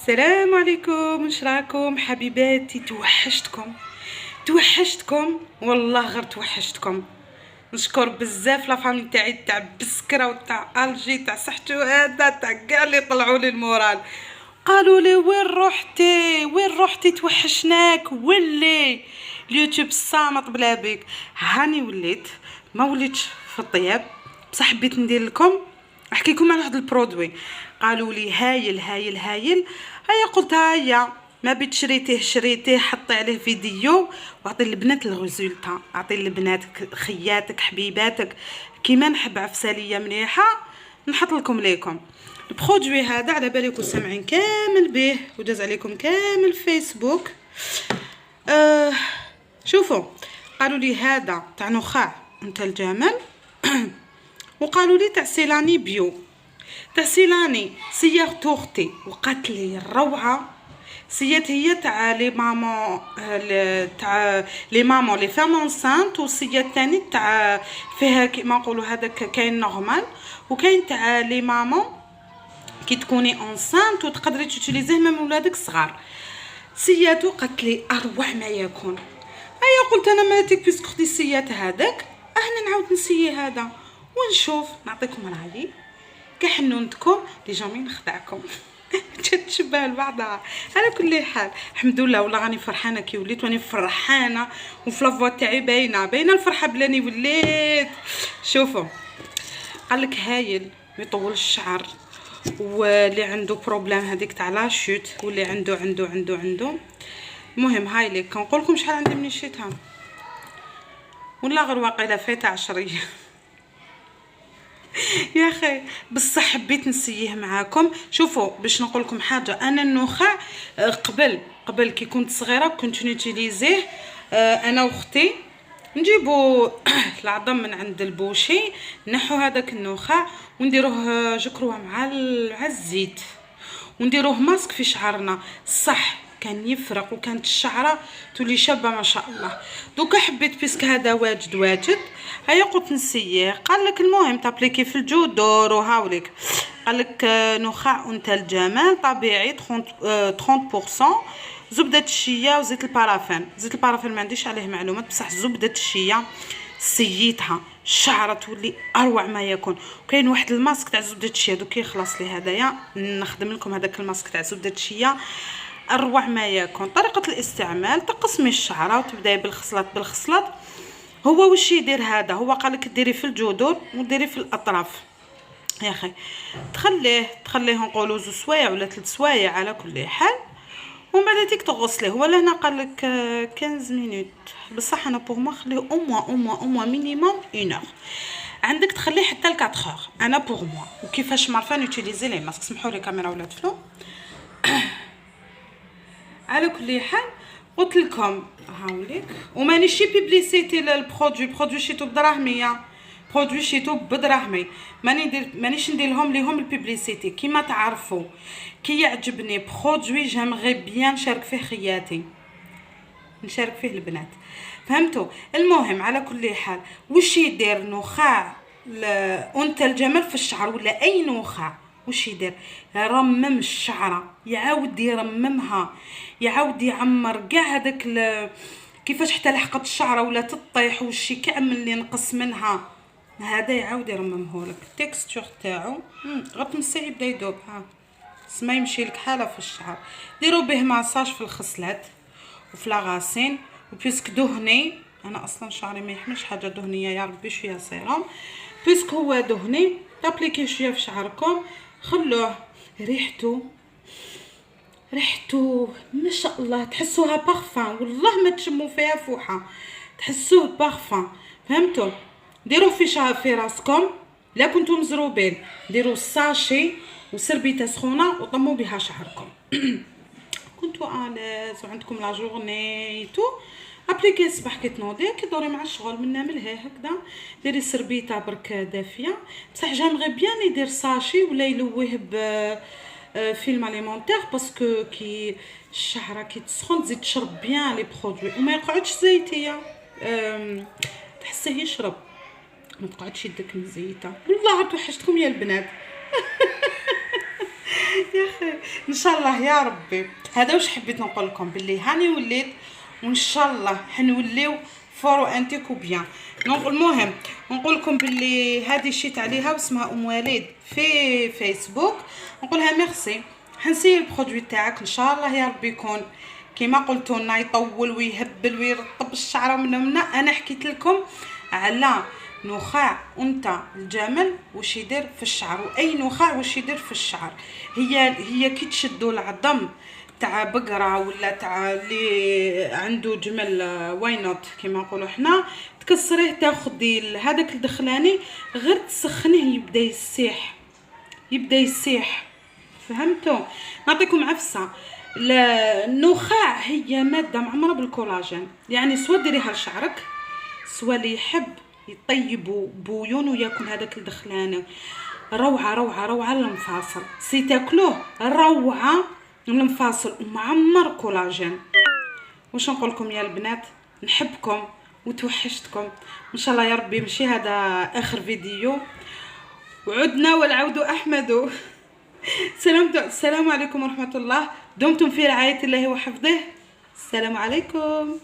السلام عليكم، واش راكم حبيباتي؟ توحشتكم والله، غير توحشتكم. نشكر بزاف لا فامي تاعي تاع بسكره وتاع الجي تاع صحتو هذا تاع كاع اللي طلعوا لي المورال، قالوا لي وين رحتي توحشناك، ولي اليوتيوب صامت بلا بيك. هاني وليت، ما وليتش في الطياب، بصح حبيت ندير لكم احكي لكم على واحد البرودوي. قالوا لي هايل هايل هايل، هيا قلت هيا ما بيت شريتيه حطي عليه فيديو واعطي البنات الريزولتا، اعطي البنات خياتك حبيباتك كيما نحب عفساليه مليحه. نحط لكم البرودوي هذا، على بالكم سامعين كامل به وداز عليكم كامل فيسبوك. شوفوا، قالوا لي هذا تاع نخاع انت الجمال وقالوا لي تاع سيلاني بيو، تاع سيلاني سيارت اختي وقالت لي الروعه، سيات هي تاع لي مامون، تاع لي مامون لي فام انسانت، وسيات ثاني تاع فيها كيما نقولوا هذاك كاين نورمال، وكاين تاع لي مامون كي تكوني انسانت وتقدري توتيليزيه ميم ولادك صغار. سياتو قالت لي اروع ما يكون. ايا قلت انا مالتك بيسك اختي سيات هذاك، انا نعاود نسيي هذا ونشوف نعطيكم رايي كحنونتكم لي جامي نخدعكم. تشبه لبعضها. على كل حال الحمد لله، والله راني فرحانه كي وليت، راني فرحانه وفي لافوا تاعي باينه الفرحه بلاني وليت. شوفوا، قالك هايل يطول الشعر، واللي عنده بروبليم هذيك تاع لا شوت، واللي عنده المهم هاي ليك كنقول لكم شحال عندي من شيتها ولا غير واقيلا فايته 10. يا اخي بصح حبيت نسيه معاكم. شوفوا باش نقول لكم حاجه، انا النخاع قبل كي كنت صغيره كنت نوتيليزيه انا واختي، نجيبو العظم من عند البوشي، نحو هذاك النخاع ونديروه جكروه مع الزيت ونديروه ماسك في شعرنا. صح كان يفرق وكانت الشعره تولي شابه ما شاء الله. دوكا حبيت بيسك هذا واجد هيا قلت نسيه. قال لك المهم تابليكي في الجذور وهاوليك، قال لك نخاع انت الجمال طبيعي 30% زبده الشيا وزيت البارافين. زيت البارافين ما عنديش عليه معلومات، بصح زبده الشيا سيتها الشعره تولي اروع ما يكون. وكاين واحد الماسك تاع زبده الشيا دوك يخلص لي هذايا، نخدم لكم هذاك الماسك تاع زبده الشيا اروع ما يكون. طريقه الاستعمال تقسمي الشعره وتبداي بالخصلات. هو واش يدير هذا؟ هو قالك ديري في الجذور وديري في الاطراف يا اخي، تخليه نقولوا 2 سوايع ولا 3 سوايع على كل حال، ومن بعد تيك تغسليه. ولا هنا قالك 15 مينوت، بصح انا بوغ ما خليه او موا مينيموم 1 اور. عندك تخليه حتى ل 4 اور انا بوغ موا. وكيفاش معرفه نوتيليزي لي ماسك، سمحوا لي كاميرا ولات فلو. على كل حال قلت لكم هاوليك، ومانيش بيبليسيتي البرودوي شيتو بدراهميه، برودوي شيتو بدراهمي، مانيش ندير لهم البيبليسيتي. كيما تعرفوا كي يعجبني برودوي جامغي بيان نشارك فيه خياتي، نشارك فيه البنات، فهمتوا؟ المهم على كل حال واش يدير نخاع انت الجمال في الشعر ولا اي نخاع، واش يدير؟ يرمم الشعره، يعاود يرممها، يعاود يعمر كاع هذاك كيفاش حتى لحقت الشعره ولا تطيح والشي كامل اللي نقص منها، هذا يعاود يرممه لك. التكستور تاعو غير تمسيه يبدا يذوب، ها سما يمشي لك حاله في الشعر. ديروا به ماساج في الخصلات وفي لاغاسين، وبيسك دهني، انا اصلا شعري ما يحملش حاجه دهنيه يا ربي، شويه سيروم بيسك هو دهني، تابليكي شويه في شعركم، خلوه ريحته ما شاء الله، تحسوها بارفان، والله ما تشموا فيها فوحه، تحسوه بارفان، فهمتوا؟ ديروه في راسكم، لا كنتم مزروبين ديروا الساشي وسربيته سخونه وطموا بها شعركم. كنتو الاز وعندكم لا جورني تو ابليكي الصباح كي تنوضي كي دوري مع الشغل من ناملها هكذا، ديري سربيته برك دافيه. بصح جامغي بيان يدير ساشي ولا يلويه ب فيلم اليمونتير، باسكو كي الشعره كي تسخن تزيد تشرب بيان لي برودوي وما يقعدش زيتيه، تحسيه يشرب، ما تقعدش يدك مزيته. والله توحشتكم يا البنات. يا اخي ان شاء الله يا ربي. هذا واش حبيت نقول لكم، باللي هاني وليت وان شاء الله حنوليو فورو انتيكو بيان. المهم نقول لكم باللي هذه شيت عليها واسمها ام وليد في فيسبوك، نقولها ميرسي. حنسي البرودوي تاعك ان شاء الله يا ربي يكون كيما قلتوا لنا يطول ويهبل ويرطب الشعر من انا حكيت لكم على نخاع انثى الجمل واش يدير في الشعر، واي نخاع واش يدير في الشعر. هي كي تشدوا العظم تاع بقره ولا تاع اللي عنده جمل واينوت كيما نقولوا حنا، تكسريه تاخدي هذاك الدخلاني غير تسخنيه يبدا يسيح. فهمتوا؟ نعطيكم عفسه. النخاع هي ماده معمره بالكولاجين، يعني سوا ديريها لشعرك سوا اللي يحب يطيبوا بويون وياكل هذاك الدخلانه. روعه روعه روعه المفاصل، سي تاكلوه روعه المفاصل ومعمر كولاجين. واش نقول لكم يا البنات، نحبكم وتوحشتكم ان شاء الله يا ربي. ماشي هذا اخر فيديو، وعدنا والعود احمد. السلام عليكم ورحمه الله. دمتم في رعايه الله وحفظه. السلام عليكم.